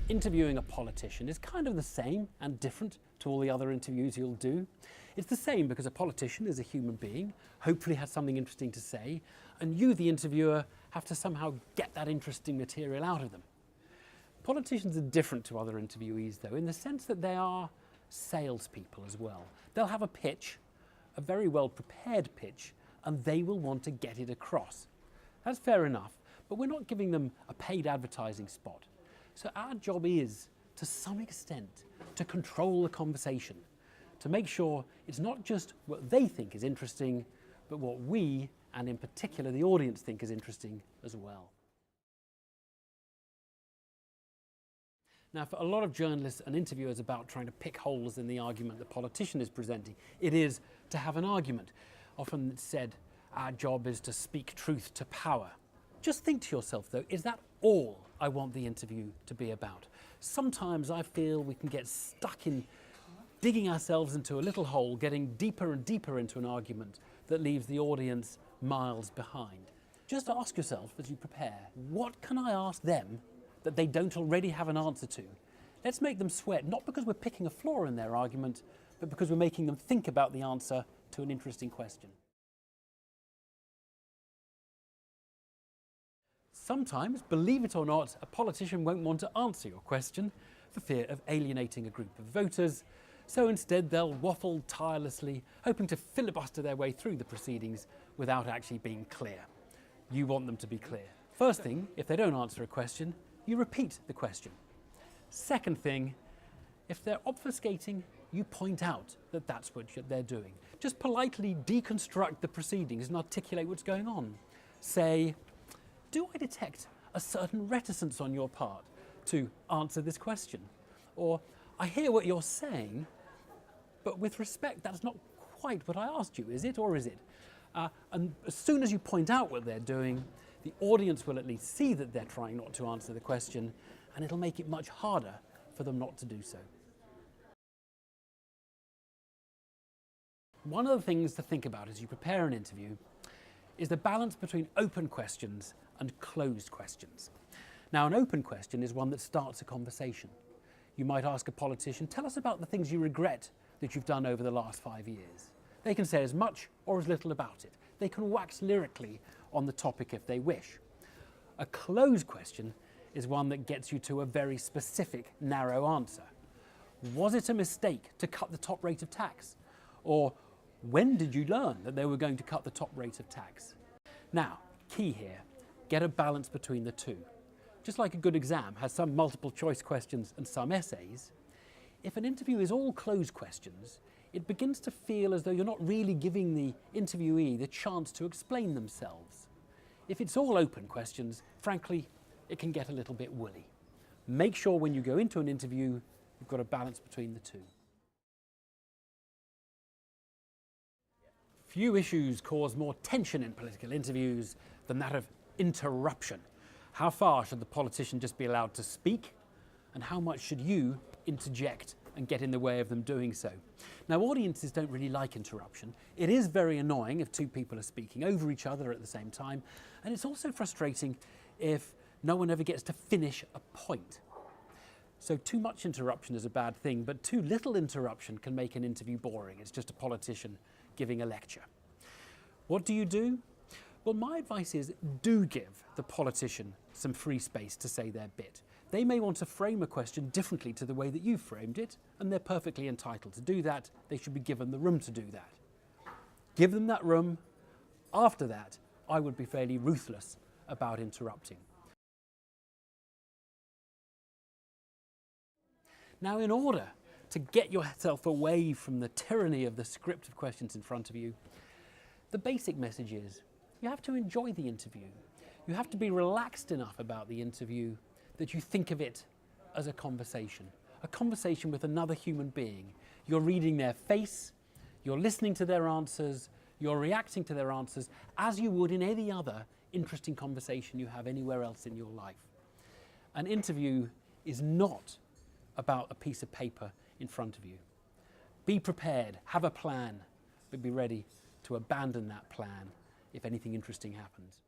Interviewing a politician is kind of the same and different to all the other interviews you'll do. It's the same because a politician is a human being, hopefully has something interesting to say, and you, the interviewer, have to somehow get that interesting material out of them. Politicians are different to other interviewees, though, in the sense that they are salespeople as well. They'll have a pitch, a very well prepared pitch, and they will want to get it across. That's fair enough, but we're not giving them a paid advertising spot. So our job is, to some extent, to control the conversation, to make sure it's not just what they think is interesting, but what we, and in particular the audience, think is interesting as well. Now, for a lot of journalists and interviewers about trying to pick holes in the argument the politician is presenting, it is to have an argument. Often it's said, our job is to speak truth to power. Just think to yourself, though, is that all I want the interview to be about? Sometimes I feel we can get stuck in digging ourselves into a little hole, getting deeper and deeper into an argument that leaves the audience miles behind. Just ask yourself as you prepare, what can I ask them that they don't already have an answer to? Let's make them sweat, not because we're picking a flaw in their argument, but because we're making them think about the answer to an interesting question. Sometimes, believe it or not, a politician won't want to answer your question for fear of alienating a group of voters, so instead they'll waffle tirelessly, hoping to filibuster their way through the proceedings without actually being clear. You want them to be clear. First thing, if they don't answer a question, you repeat the question. Second thing, if they're obfuscating, you point out that that's what they're doing. Just politely deconstruct the proceedings and articulate what's going on. Say, do I detect a certain reticence on your part to answer this question? Or, I hear what you're saying, but with respect, that's not quite what I asked you, is it, or is it? And as soon as you point out what they're doing, the audience will at least see that they're trying not to answer the question, and it'll make it much harder for them not to do so. One of the things to think about as you prepare an interview is the balance between open questions and closed questions. Now, an open question is one that starts a conversation. You might ask a politician, tell us about the things you regret that you've done over the last 5 years. They can say as much or as little about it. They can wax lyrically on the topic if they wish. A closed question is one that gets you to a very specific, narrow answer. Was it a mistake to cut the top rate of tax? Or when did you learn that they were going to cut the top rate of tax? Now, key here, get a balance between the two. Just like a good exam has some multiple choice questions and some essays, if an interview is all closed questions, it begins to feel as though you're not really giving the interviewee the chance to explain themselves. If it's all open questions, frankly, it can get a little bit woolly. Make sure when you go into an interview, you've got a balance between the two. Few issues cause more tension in political interviews than that of interruption. How far should the politician just be allowed to speak? And how much should you interject and get in the way of them doing so? Now, audiences don't really like interruption. It is very annoying if two people are speaking over each other at the same time, and it's also frustrating if no one ever gets to finish a point. So too much interruption is a bad thing, but too little interruption can make an interview boring. It's just a politician giving a lecture. What do? Well, my advice is do give the politician some free space to say their bit. They may want to frame a question differently to the way that you framed it, and they're perfectly entitled to do that. They should be given the room to do that. Give them that room. After that, I would be fairly ruthless about interrupting. Now, in order to get yourself away from the tyranny of the script of questions in front of you, the basic message is you have to enjoy the interview. You have to be relaxed enough about the interview that you think of it as a conversation with another human being. You're reading their face, you're listening to their answers, you're reacting to their answers as you would in any other interesting conversation you have anywhere else in your life. An interview is not about a piece of paper in front of you. Be prepared, have a plan, but be ready to abandon that plan if anything interesting happens.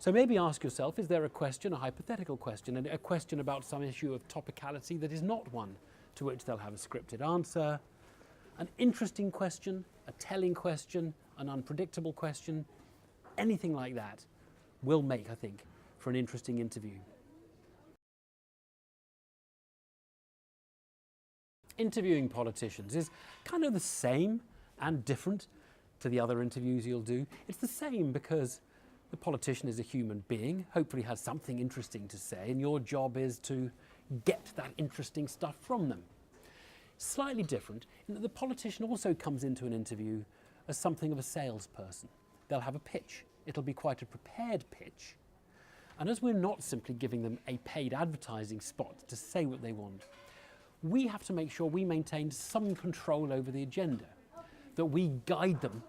So maybe ask yourself, is there a question, a hypothetical question, a question about some issue of topicality that is not one to which they'll have a scripted answer? An interesting question, a telling question, an unpredictable question, anything like that will make, I think, for an interesting interview. Interviewing politicians is kind of the same and different to the other interviews you'll do. It's the same because the politician is a human being, hopefully has something interesting to say, and your job is to get that interesting stuff from them. Slightly different in that the politician also comes into an interview as something of a salesperson. They'll have a pitch. It'll be quite a prepared pitch. And as we're not simply giving them a paid advertising spot to say what they want, we have to make sure we maintain some control over the agenda, that we guide them